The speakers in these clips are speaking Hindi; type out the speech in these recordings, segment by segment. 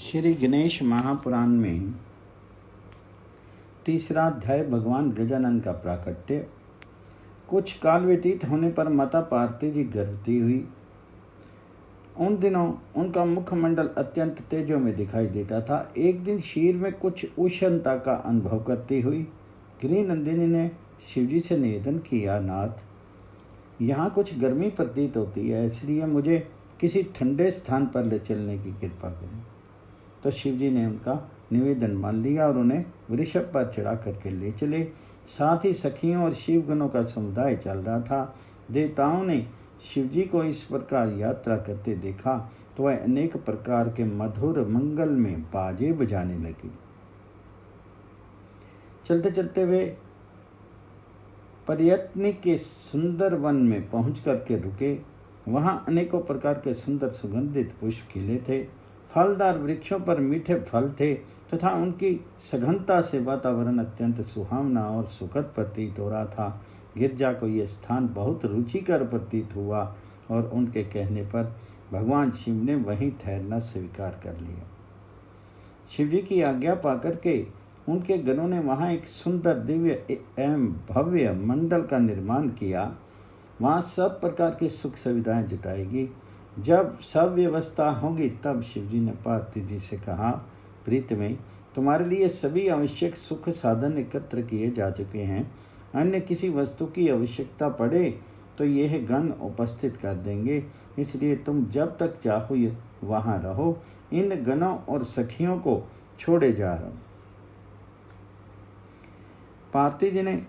श्री गणेश महापुराण में तीसरा अध्याय भगवान गजानन का प्राकट्य। कुछ काल व्यतीत होने पर माता पार्वती जी गर्भवती हुई। उन दिनों उनका मुखमंडल अत्यंत तेजों में दिखाई देता था। एक दिन शरीर में कुछ उष्णता का अनुभव करती हुई गिरि नंदिनी ने शिवजी से निवेदन किया, नाथ, यहाँ कुछ गर्मी प्रतीत होती है, इसलिए मुझे किसी ठंडे स्थान पर ले चलने की कृपा करें। तो शिवजी ने उनका निवेदन मान लिया और उन्हें वृषभ पर चढ़ा करके ले चले। साथ ही सखियों और शिवगणों का समुदाय चल रहा था। देवताओं ने शिवजी को इस प्रकार यात्रा करते देखा तो वह अनेक प्रकार के मधुर मंगल में बाजे बजाने लगे। चलते चलते वे पर्यटनी के सुंदर वन में पहुंच करके रुके। वहां अनेकों प्रकार के सुंदर सुगंधित पुष्प खिले थे। फलदार वृक्षों पर मीठे फल थे तथा उनकी सघनता से वातावरण अत्यंत सुहावना और सुखद प्रतीत हो रहा था। गिरजा को यह स्थान बहुत रुचिकर प्रतीत हुआ और उनके कहने पर भगवान शिव ने वहीं ठहरना स्वीकार कर लिया। शिवजी की आज्ञा पाकर के उनके गणों ने वहाँ एक सुंदर दिव्य एवं भव्य मंडल का निर्माण किया। वहाँ सब प्रकार की सुख सुविधाएं जुटाएगी। जब सब व्यवस्था होगी तब शिवजी ने पार्वती जी से कहा, प्रीतमे, तुम्हारे लिए सभी आवश्यक सुख साधन एकत्र किए जा चुके हैं। अन्य किसी वस्तु की आवश्यकता पड़े तो यह गण उपस्थित कर देंगे, इसलिए तुम जब तक चाहो वहाँ रहो। इन गणों और सखियों को छोड़े जा रहा हूँ। पार्वती जी ने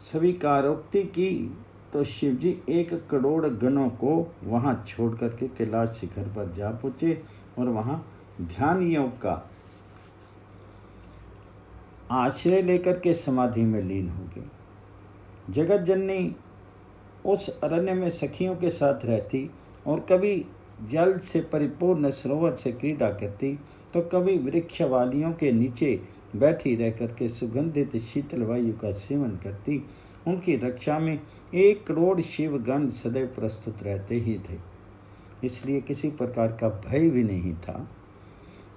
स्वीकारोक्ति की तो शिवजी 1 करोड़ गणों को वहां छोड़ करके कैलाश शिखर पर जा पहुंचे और वहां ध्यान योग का आश्रय लेकर के समाधि में लीन हो गए। जगत जननी उस अरण्य में सखियों के साथ रहती और कभी जल से परिपूर्ण सरोवर से क्रीड़ा करती तो कभी वृक्ष वालियों के नीचे बैठी रह करके सुगंधित शीतल वायु का सेवन करती। उनकी रक्षा में 1 करोड़ शिवगण सदैव प्रस्तुत रहते ही थे, इसलिए किसी प्रकार का भय भी नहीं था।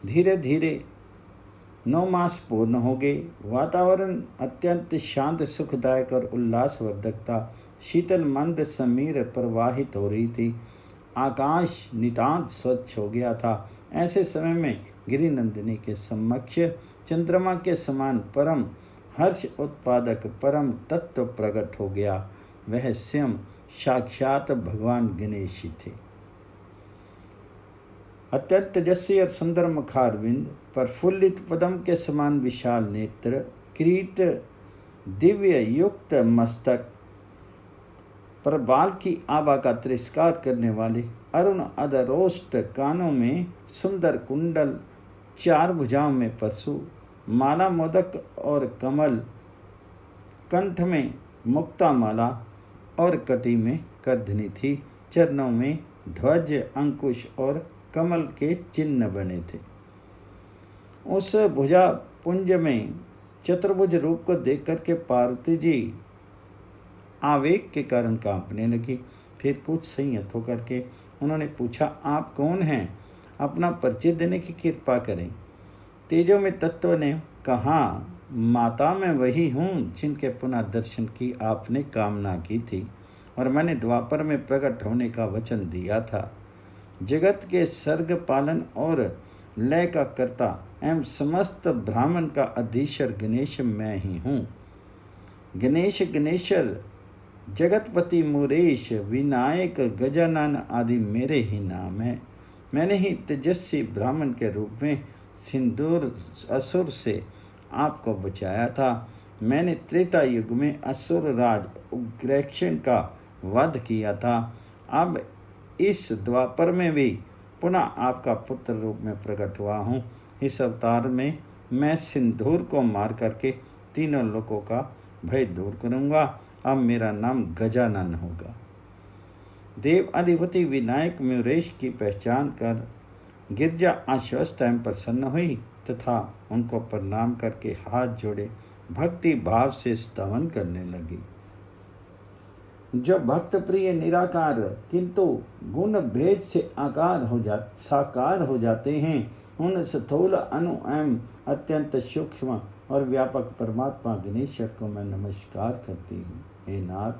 धीरे धीरे 9 मास पूर्ण हो गए। वातावरण अत्यंत शांत, सुखदायक और उल्लासवर्धक था। शीतल मंद समीर प्रवाहित हो रही थी। आकाश नितांत स्वच्छ हो गया था। ऐसे समय में गिरि नंदिनी के समक्ष चंद्रमा के समान परम हर्ष उत्पादक परम तत्व प्रकट हो गया। वह स्वयं साक्षात भगवान गणेश ही थे। अत्यंत तेजस्वी और सुंदर मुखारविंद, प्रफुल्लित पद्म के समान विशाल नेत्र, किरीट, दिव्य युक्त मस्तक, पर बाल की आभा का तिरस्कार करने वाले अरुण अधरोष्ट कानों में सुंदर कुंडल, 4 भुजाओं में परशु, माला मोदक और कमल, कंठ में मुक्ता माला और कटी में कर्धनी थी। चरणों में ध्वज, अंकुश और कमल के चिन्ह बने थे। उस भुजा पुंज में चतुर्भुज रूप को देख करके पार्वती जी आवेग के कारण कांपने लगी। फिर कुछ संयत होकर के उन्होंने पूछा, आप कौन हैं? अपना परिचय देने की कृपा करें। तेजों में तत्व ने कहा, माता मैं वही हूँ जिनके पुनः दर्शन की आपने कामना की थी और मैंने द्वापर में प्रकट होने का वचन दिया था। जगत के सर्ग पालन और लय का कर्ता एवं समस्त ब्राह्मण का अधीश्वर गणेश मैं ही हूँ। गणेश, गणेश्वर, जगतपति, मुरेश, विनायक, गजानन आदि मेरे ही नाम है। मैंने ही तेजस्वी ब्राह्मण के रूप में सिंदूर असुर से आपको बचाया था। मैंने त्रेता युग में असुर राज उग्रसेन का वध किया था। अब इस द्वापर में भी पुनः आपका पुत्र रूप में प्रकट हुआ हूँ। इस अवतार में मैं सिंदूर को मार करके तीनों लोकों का भय दूर करूँगा। अब मेरा नाम गजानन होगा। देव अधिपति विनायक मुरेश की पहचान कर गिरजा आश्वस्त एवं प्रसन्न हुई तथा उनको प्रणाम करके हाथ जोड़े भक्ति भाव से स्तवन करने लगी। जो भक्त प्रिय निराकार किंतु गुण भेद से साकार हो जाते हैं, उन स्थूल अणु एवं अत्यंत सूक्ष्म और व्यापक परमात्मा गणेश्वर को मैं नमस्कार करती हूँ। हे नाथ,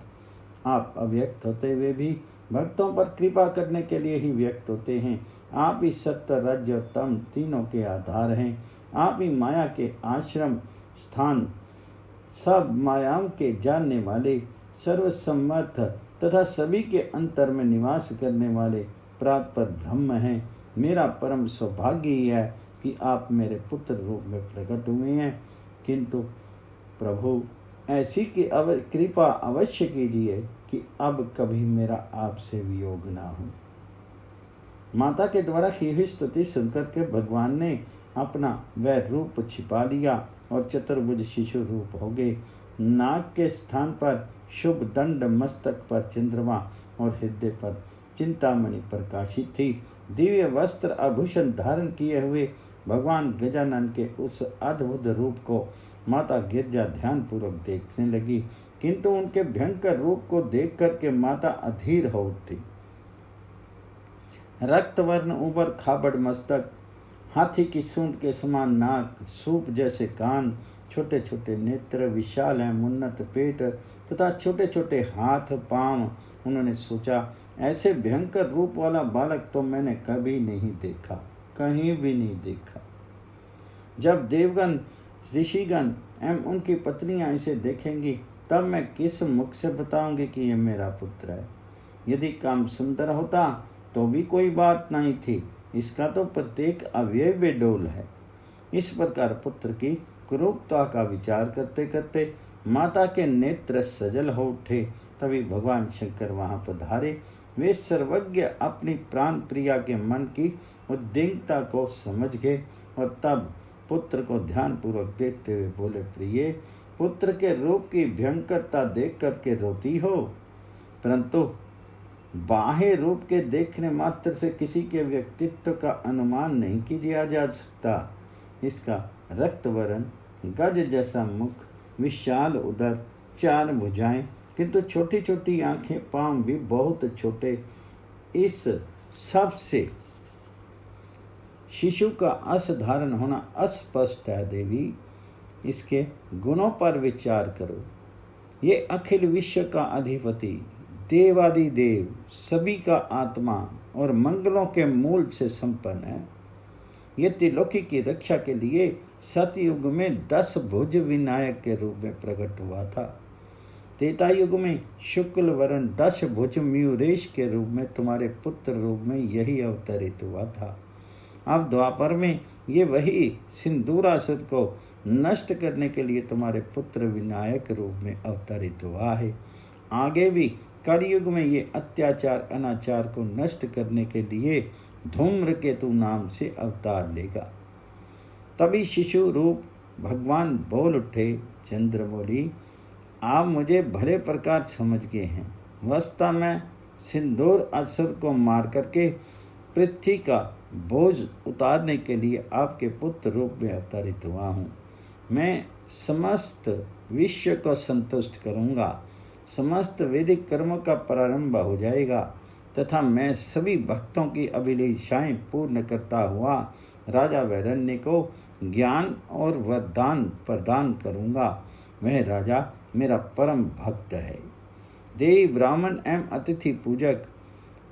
आप अव्यक्त होते हुए भी भक्तों पर कृपा करने के लिए ही व्यक्त होते हैं। आप ही सत्य, रज और तम तीनों के आधार हैं। आप ही माया के आश्रम स्थान, सब मायाओं के जानने वाले, सर्वसमर्थ तथा सभी के अंतर में निवास करने वाले प्रातपर ब्रह्म हैं। मेरा परम सौभाग्य ही है कि आप मेरे पुत्र रूप में प्रकट हुए हैं, किंतु प्रभु ऐसी की कृपा अवश्य कीजिए कि अब कभी मेरा आपसे वियोग ना हो। माता के द्वारा की हुई स्तुति सुनकर के भगवान ने अपना वह रूप छिपा लिया और चतुर्भुज शिशु रूप हो गए। नाक के स्थान पर शुभ दंड, मस्तक पर चंद्रमा और हृदय पर चिंतामणि प्रकाशित थी। दिव्य वस्त्र आभूषण धारण किए हुए भगवान गजानन के उस अद्भुत रूप को माता गिरजा ध्यान पूर्वक देखने लगी, किंतु उनके भयंकर रूप को देख करके माता अधीर हो उठी। रक्तवर्ण ऊपर खाबड़ मस्तक, हाथी की सूंड के समान नाक, सूप जैसे कान, छोटे छोटे नेत्र, विशाल है मुन्नत पेट तथा छोटे छोटे हाथ पांव। उन्होंने सोचा, ऐसे भयंकर रूप वाला बालक तो मैंने कभी नहीं देखा, कहीं भी नहीं देखा। जब देवगण, ऋषिगण एवं उनकी पत्नियां इसे देखेंगी, तब मैं किस मुख से बताऊंगी कि यह मेरा पुत्र है। यदि काम सुंदर होता तो भी कोई बात नहीं थी, इसका तो प्रत्येक अवयव बेडोल है। इस प्रकार पुत्र की कुरूपता का विचार करते करते माता के नेत्र सजल हो उठे। तभी भगवान शंकर वहां पधारे। वे सर्वज्ञ अपनी प्राण प्रिया के मन की उद्विग्नता को समझ गए और तब पुत्र को ध्यान पूर्वक देखते हुए बोले, प्रिय, पुत्र के रूप की भयंकरता देख करके रोती हो, परंतु बाह्य रूप के देखने मात्र से किसी के व्यक्तित्व का अनुमान नहीं किया जा सकता। इसका रक्तवर्ण, गज जैसा मुख, विशाल उदर, 4 भुजाएं, किंतु छोटी छोटी आंखें, पांव भी बहुत छोटे। इस सब से शिशु का असाधारण होना अस्पष्ट है। देवी, इसके गुणों पर विचार करो। ये अखिल विश्व का अधिपति, देवादि देव, सभी का आत्मा और मंगलों के मूल से संपन्न है। ये त्रिलोकी की रक्षा के लिए सतयुग में 10 भुज विनायक के रूप में प्रकट हुआ था। त्रेता युग में शुक्ल वर्ण 10 भुज मयूरेश के रूप में तुम्हारे पुत्र रूप में यही अवतरित हुआ था। अब द्वापर में ये वही सिंदूरासुर को नष्ट करने के लिए तुम्हारे पुत्र विनायक रूप में अवतरित हुआ है। आगे भी कलयुग में ये अत्याचार अनाचार को नष्ट करने के लिए धूम्रकेतु नाम से अवतार लेगा। तभी शिशु रूप भगवान बोल उठे, चंद्रमौली, आप मुझे भले प्रकार समझ गए हैं। वास्तव में सिंदूर असुर को मार करके पृथ्वी का बोझ उतारने के लिए आपके पुत्र रूप में अवतरित हुआ हूँ। मैं समस्त विश्व को संतुष्ट करूँगा, समस्त वैदिक कर्मों का प्रारंभ हो जाएगा तथा मैं सभी भक्तों की अभिलाषाएं पूर्ण करता हुआ राजा वैरण्य को ज्ञान और वरदान प्रदान करूँगा। वह राजा मेरा परम भक्त है। देवी, ब्राह्मण एवं अतिथि पूजक,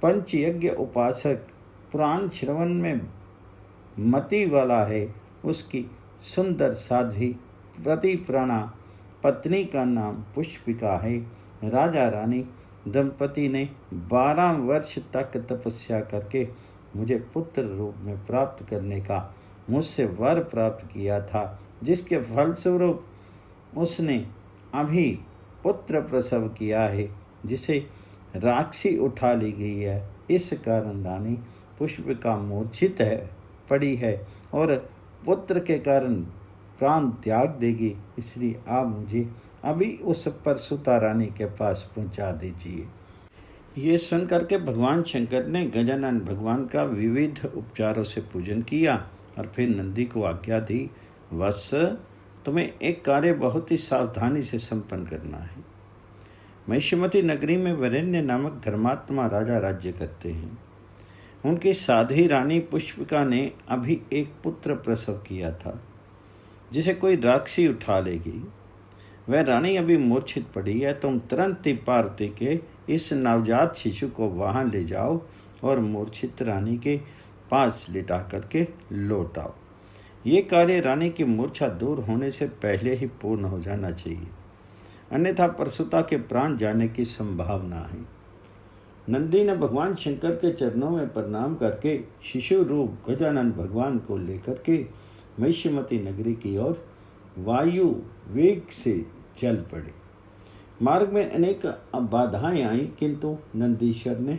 पंचयज्ञ उपासक, पुराण श्रवण में मति वाला है। उसकी सुंदर साध्वी प्रतिप्राणा पत्नी का नाम पुष्पिका है। राजा रानी दंपति ने 12 वर्ष तक तपस्या करके मुझे पुत्र रूप में प्राप्त करने का मुझसे वर प्राप्त किया था, जिसके फलस्वरूप उसने अभी पुत्र प्रसव किया है, जिसे राक्षसी उठा ली गई है। इस कारण रानी पुष्पिका मूर्छित पड़ी है और पुत्र के कारण प्राण त्याग देगी। इसलिए आप मुझे अभी उस परसुता रानी के पास पहुंचा दीजिए। ये सुन करके भगवान शंकर ने गजानन भगवान का विविध उपचारों से पूजन किया और फिर नंदी को आज्ञा दी, वत्स, तुम्हें एक कार्य बहुत ही सावधानी से संपन्न करना है। महिष्मती नगरी में वरेण्य नामक धर्मात्मा राजा राज्य करते हैं। उनकी साध्वी रानी पुष्पिका ने अभी एक पुत्र प्रसव किया था जिसे कोई राक्षसी उठा लेगी। वह रानी अभी मूर्छित पड़ी है, तुम तुरंत ही पार्वती के इस नवजात शिशु को वहाँ ले जाओ और मूर्छित रानी के पास लिटा करके लौट आओ। ये कार्य रानी की मूर्छा दूर होने से पहले ही पूर्ण हो जाना चाहिए, अन्यथा प्रसूता के प्राण जाने की संभावना है। नंदी ने भगवान शंकर के चरणों में प्रणाम करके शिशु रूप गजानन भगवान को लेकर के महिष्मती नगरी की ओर वायु वेग से चल पड़े। मार्ग में अनेक बाधाएं आईं, किंतु नंदीश्वर ने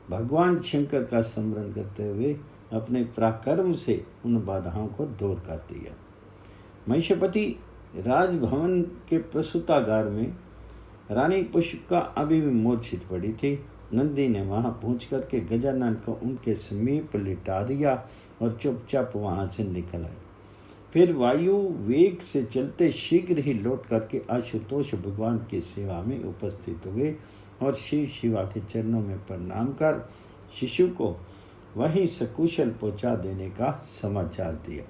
भगवान शंकर का स्मरण करते हुए अपने पराक्रम से उन बाधाओं को दूर कर दिया। महिष्मती राजभवन के प्रसूतागार में रानी पुष्पिका अभी भी मूर्छित पड़ी थी। नंदी ने वहां पहुंच करके गजानन को उनके समीप लिटा दिया और चुपचाप वहां से निकल आए। फिर वायु वेग से चलते शीघ्र ही लौट करके आशुतोष भगवान की सेवा में उपस्थित हुए और श्री शिवा के चरणों में प्रणाम कर शिशु को वहीं सकुशल पहुंचा देने का समाचार दिया।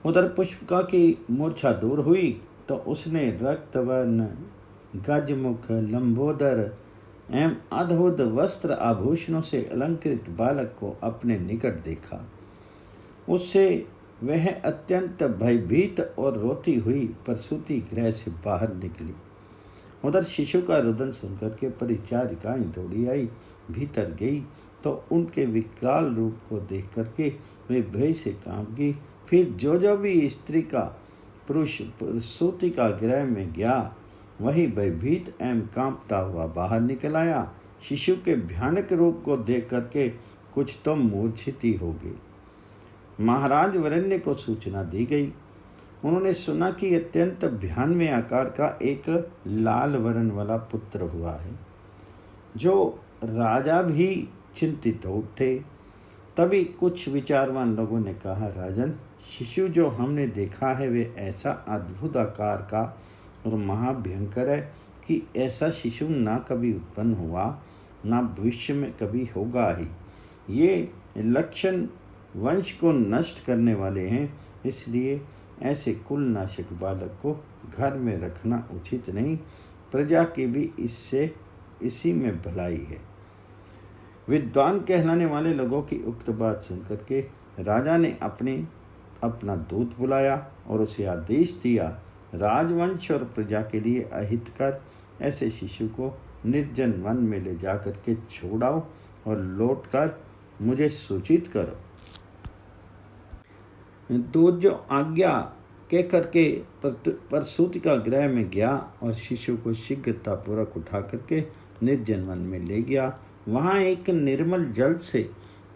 उधर पुष्पिका की मूर्छा दूर हुई तो उसने रक्तवर्ण गजमुख लंबोदर एवं अद्भुत वस्त्र आभूषणों से अलंकृत बालक को अपने निकट देखा। उससे वह अत्यंत भयभीत और रोती हुई प्रसूति गृह से बाहर निकली। उधर शिशु का रुदन सुनकर के परिचारिकाएं दौड़ी आई, भीतर गई तो उनके विकराल रूप को देख करके वे भय से कांप गई। फिर जो भी स्त्री का पुरुष प्रसूति का गृह में गया वही भयभीत एवं कांपता हुआ बाहर निकल आया। शिशु के भयानक रूप को देख करके कुछ तो मूर्छित ही हो गए। महाराज वरेण्य को सूचना दी गई। उन्होंने सुना कि अत्यंत भयानक आकार का एक लाल वर्ण वाला पुत्र हुआ है। जो राजा भी चिंतित हो उठे। तभी कुछ विचारवान लोगों ने कहा, राजन, शिशु जो हमने देखा है वे ऐसा अद्भुत आकार का और महाभयंकर है कि ऐसा शिशु ना कभी उत्पन्न हुआ ना भविष्य में कभी होगा ही। ये लक्षण वंश को नष्ट करने वाले हैं, इसलिए ऐसे कुलनाशक बालक को घर में रखना उचित नहीं। प्रजा की भी इसी में भलाई है। विद्वान कहलाने वाले लोगों की उक्त बात सुनकर के राजा ने अपना दूत बुलाया और उसे आदेश दिया, राजवंश और प्रजा के लिए अहितकर ऐसे शिशु को निर्जन वन में ले जाकर के छोड़ाओ और लौटकर मुझे सूचित करो। दूत जो आज्ञा कह करके प्रसूति का गृह में गया और शिशु को शीघ्रतापूर्वक उठा करके निर्जन वन में ले गया। वहाँ एक निर्मल जल से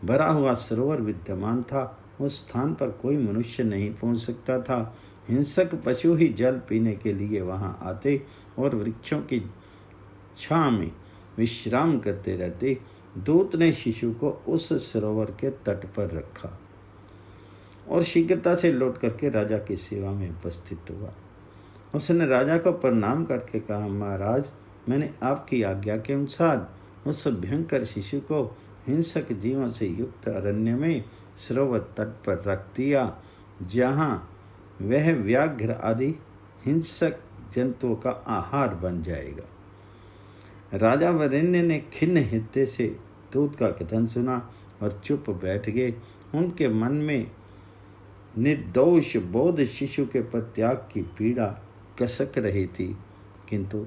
भरा हुआ सरोवर विद्यमान था। उस स्थान पर कोई मनुष्य नहीं पहुँच सकता था। हिंसक पशु ही जल पीने के लिए वहाँ आते और वृक्षों की छां में विश्राम करते रहते। दूत ने शिशु को उस सरोवर के तट पर रखा और शीघ्रता से लौट करके राजा की सेवा में उपस्थित हुआ। उसने राजा को प्रणाम करके कहा, महाराज, मैंने आपकी आज्ञा के अनुसार उस भयंकर शिशु को हिंसक जीवों से युक्त अरण्य में सरोवर तट पर रख दिया, जहाँ वह व्याघ्र आदि हिंसक जंतुओं का आहार बन जाएगा। राजा वरेण्य ने खिन्न हृदय से दूत का कथन सुना और चुप बैठ गए। उनके मन में निर्दोष बोध शिशु के प्रत्याग की पीड़ा कसक रही थी, किंतु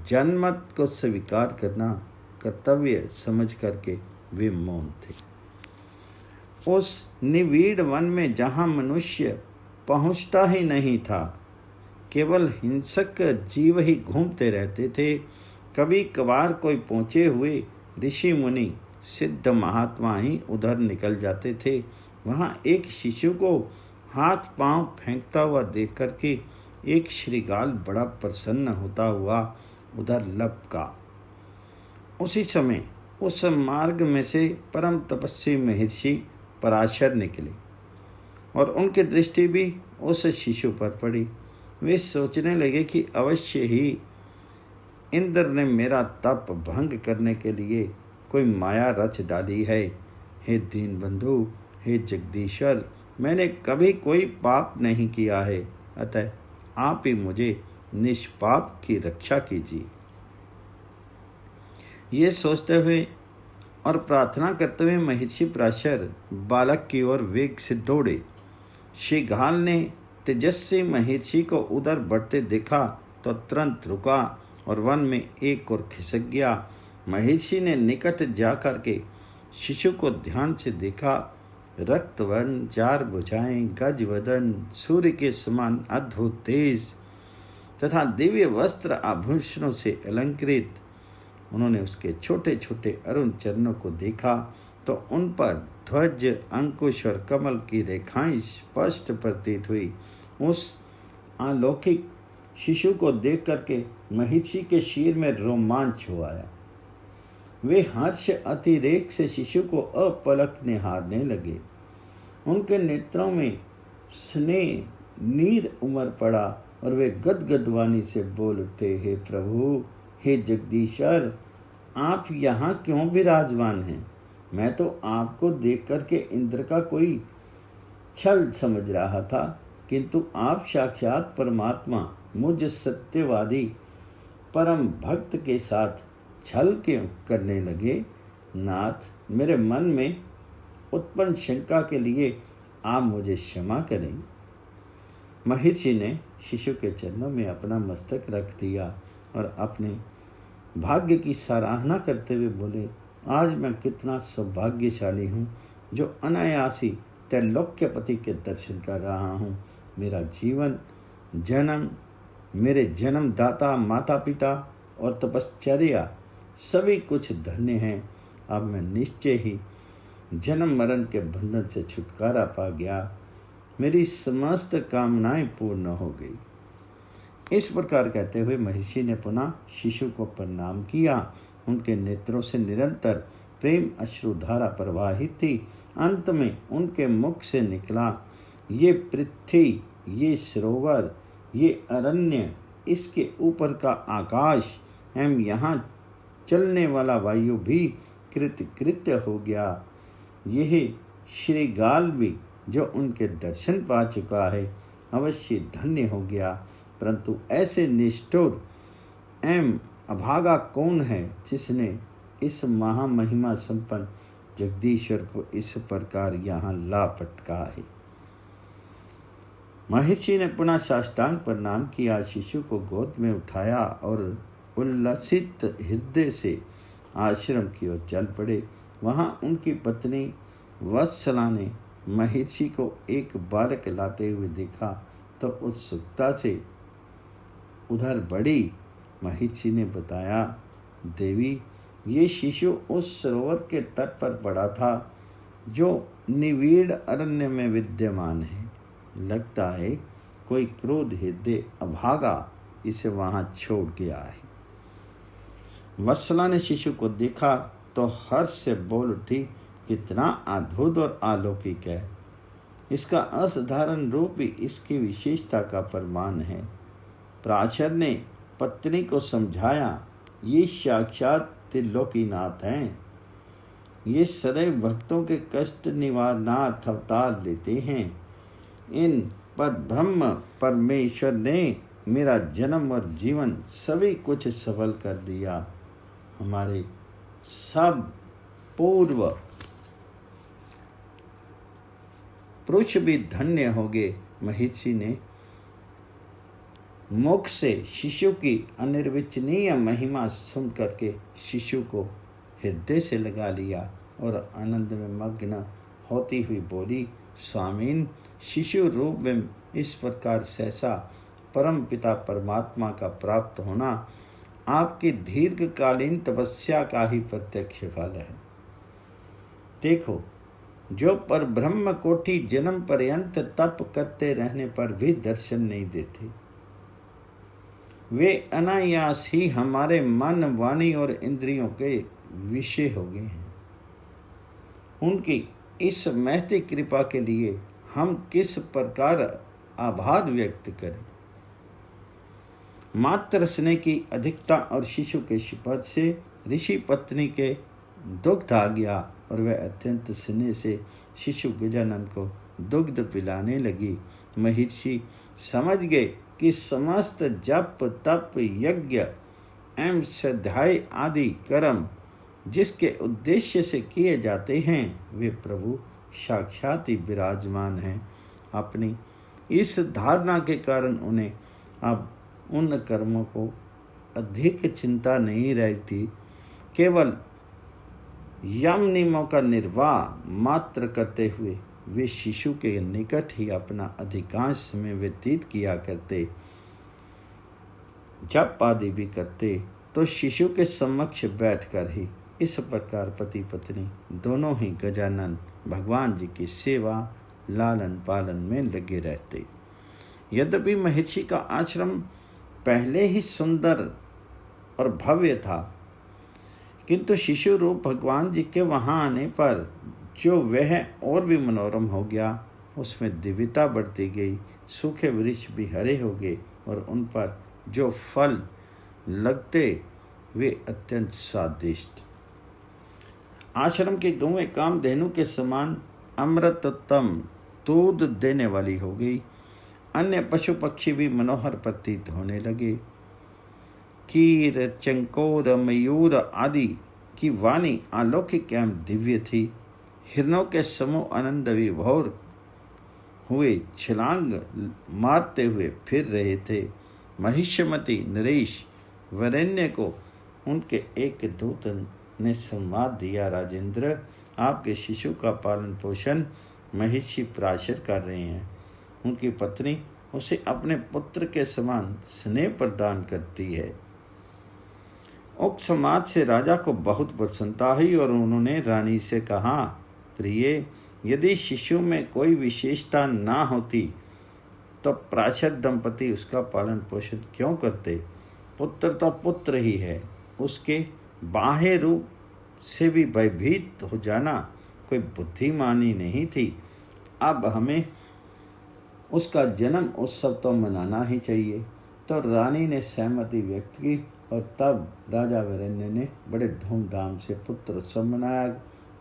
जन्मत को स्वीकार करना कर्तव्य समझ करके वे मौन थे। उस निविड़ वन में जहाँ मनुष्य पहुँचता ही नहीं था, केवल हिंसक जीव ही घूमते रहते थे। कभी कभार कोई पहुँचे हुए ऋषि मुनि सिद्ध महात्मा ही उधर निकल जाते थे। वहाँ एक शिशु को हाथ पांव फेंकता हुआ देख करके एक श्रीगाल बड़ा प्रसन्न होता हुआ उधर लपका। उसी समय उस मार्ग में से परम तपस्वी महर्षि पराशर निकले और उनकी दृष्टि भी उस शिशु पर पड़ी। वे सोचने लगे कि अवश्य ही इंद्र ने मेरा तप भंग करने के लिए कोई माया रच डाली है। हे दीन बंधु, हे जगदीश्वर, मैंने कभी कोई पाप नहीं किया है, अतः आप ही मुझे निष्पाप की रक्षा कीजिए। ये सोचते हुए और प्रार्थना करते हुए महर्षि पराशर बालक की ओर वेग से दौड़े। श्रीघाल ने तेजस्वी महर्षि को उधर बढ़ते देखा तो तुरंत रुका और वन में एक ओर खिसक गया। महर्षि ने निकट जाकर के शिशु को ध्यान से देखा। रक्तवर्ण, 4 भुजाएं, गज वदन, सूर्य के समान अद्भुत तेज तथा दिव्य वस्त्र आभूषणों से अलंकृत। उन्होंने उसके छोटे छोटे अरुण चरणों को देखा तो उन पर ध्वज, अंकुश और कमल की रेखाएं स्पष्ट प्रतीत हुई। उस अलौकिक शिशु को देख करके महर्षि के शिर में रोमांच हो आया। वे हर्ष अतिरेक से शिशु को अपलक निहारने लगे। उनके नेत्रों में स्नेह नीर उमड़ पड़ा और वे गदगद वाणी से बोल उठे, हे प्रभु, हे जगदीश्वर, आप यहाँ क्यों विराजमान हैं? मैं तो आपको देख करके इंद्र का कोई छल समझ रहा था, किंतु आप साक्षात परमात्मा मुझ सत्यवादी परम भक्त के साथ छल क्यों करने लगे? नाथ, मेरे मन में उत्पन्न शंका के लिए आप मुझे क्षमा करें। महर्षि ने शिशु के चरणों में अपना मस्तक रख दिया और अपने भाग्य की सराहना करते हुए बोले, आज मैं कितना सौभाग्यशाली हूँ जो अनायासी त्रैलोक्यपति के दर्शन कर रहा हूँ। मेरा जीवन, जन्म, मेरे जन्मदाता माता पिता और तपश्चर्या सभी कुछ धन्य हैं। अब मैं निश्चय ही जन्म मरण के बंधन से छुटकारा पा गया। मेरी समस्त कामनाएं पूर्ण हो गई। इस प्रकार कहते हुए महर्षि ने पुनः शिशु को प्रणाम किया। उनके नेत्रों से निरंतर प्रेम अश्रुधारा प्रवाहित थी। अंत में उनके मुख से निकला, ये पृथ्वी, ये सरोवर, ये अरण्य, इसके ऊपर का आकाश एवं यहाँ चलने वाला वायु भी कृतकृत्य हो गया। यह श्रीगाल भी जो उनके दर्शन पा चुका है अवश्य धन्य हो गया। परंतु ऐसे निष्ठुर एवं अभागा कौन है जिसने इस महामहिमा संपन्न जगदीश्वर को इस प्रकार यहाँ ला पटका है। महर्षि ने पुनः साष्टांग प्रणाम किया, शिशु को गोद में उठाया और उल्लसित हृदय से आश्रम की ओर चल पड़े। वहाँ उनकी पत्नी वत्सला ने महर्षि को एक बालक लाते हुए देखा तो उत्सुकता से उधर बढ़ी। महर्षि ने बताया, देवी, ये शिशु उस सरोवर के तट पर पड़ा था जो निविड़ अरण्य में विद्यमान है। लगता है कोई क्रोध हृदय अभागा इसे वहाँ छोड़ गया है। वत्सला ने शिशु को देखा तो हर्ष से बोल उठी, कितना अद्भुत और अलौकिक है। इसका असाधारण रूप ही इसकी विशेषता का प्रमाण है। पराशर ने पत्नी को समझाया, ये साक्षात त्रिलोकीनाथ हैं। ये सदैव भक्तों के कष्ट निवारणार्थ अवतार लेते हैं। इन पर ब्रह्म परमेश्वर ने मेरा जन्म और जीवन सभी कुछ सफल कर दिया। हमारे सब पूर्व पुरुष भी धन्य हो गए। महर्षि ने मुख से शिशु की अनिर्वचनीय महिमा सुन करके शिशु को हृदय से लगा लिया और आनंद में मग्न होती हुई बोली, स्वामीन, शिशु रूप में इस प्रकार सहसा परम पिता परमात्मा का प्राप्त होना आपकी दीर्घकालीन तपस्या का ही प्रत्यक्ष फल है। देखो, जो पर ब्रह्म कोटि जन्म पर्यंत तप करते रहने पर भी दर्शन नहीं देते, वे अनायास ही हमारे मन, वाणी और इंद्रियों के विषय हो गए हैं। उनकी इस महती कृपा के लिए हम किस प्रकार आभार व्यक्त करें। मात्र स्नेह की अधिकता और शिशु के शपथ से ऋषि पत्नी के दुग्ध आ गया और वह अत्यंत स्नेह से शिशु गजानन को दुग्ध पिलाने लगी। महर्षि समझ गए कि समस्त जप तप यज्ञ एवं स्वाध्याय आदि कर्म जिसके उद्देश्य से किए जाते हैं वे प्रभु साक्षात ही विराजमान हैं। अपनी इस धारणा के कारण उन्हें अब उन कर्मों को अधिक चिंता नहीं रहती। केवल यम नियमों का निर्वाह मात्र करते हुए वे शिशु के निकट ही अपना अधिकांश समय व्यतीत किया करते। जप आदि भी करते तो शिशु के समक्ष बैठकर ही। इस प्रकार पति पत्नी दोनों ही गजानन भगवान जी की सेवा लालन पालन में लगे रहते। यद्यपि महर्षि का आश्रम पहले ही सुंदर और भव्य था, किंतु शिशु रूप भगवान जी के वहाँ आने पर जो वह और भी मनोरम हो गया। उसमें दिव्यता बढ़ती गई। सूखे वृक्ष भी हरे हो गए और उन पर जो फल लगते वे अत्यंत स्वादिष्ट। आश्रम की गौएं कामधेनु के समान अमृतोत्तम दूध देने वाली हो गई। अन्य पशु पक्षी भी मनोहर प्रतीत होने लगे। कीर चंकोर मयूर आदि की वाणी अलौकिक एवं दिव्य थी। हिरणों के समूह आनंद विभोर हुए छलांग मारते हुए फिर रहे थे। महिष्यमती नरेश वरेण्य को उनके एक दूत ने संवाद दिया, राजेंद्र आपके शिशु का पालन पोषण महिषी पराशर कर रहे हैं। उनकी पत्नी उसे अपने पुत्र के समान स्नेह प्रदान करती है। उक्त समाज से राजा को बहुत प्रसन्नता हुई और उन्होंने रानी से कहा, प्रिय, यदि शिशु में कोई विशेषता ना होती तो पराशर दंपति उसका पालन पोषण क्यों करते? पुत्र तो पुत्र ही है। उसके बाह्य रूप से भी भयभीत हो जाना कोई बुद्धिमानी नहीं थी। अब हमें उसका जन्म उत्सव तो मनाना ही चाहिए। तो रानी ने सहमति व्यक्त की और तब राजा वीरेंद्र ने बड़े धूमधाम से पुत्र उत्सव मनाया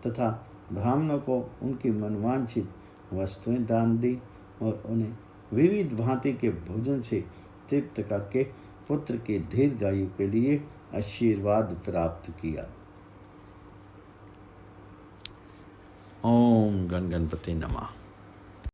तथा ब्राह्मणों को उनकी मनवांछित वस्तुएं दान दी और उन्हें विविध भांति के भोजन से तृप्त करके पुत्र की दीर्घायु के लिए आशीर्वाद प्राप्त किया। ओम गण गणपति नमः।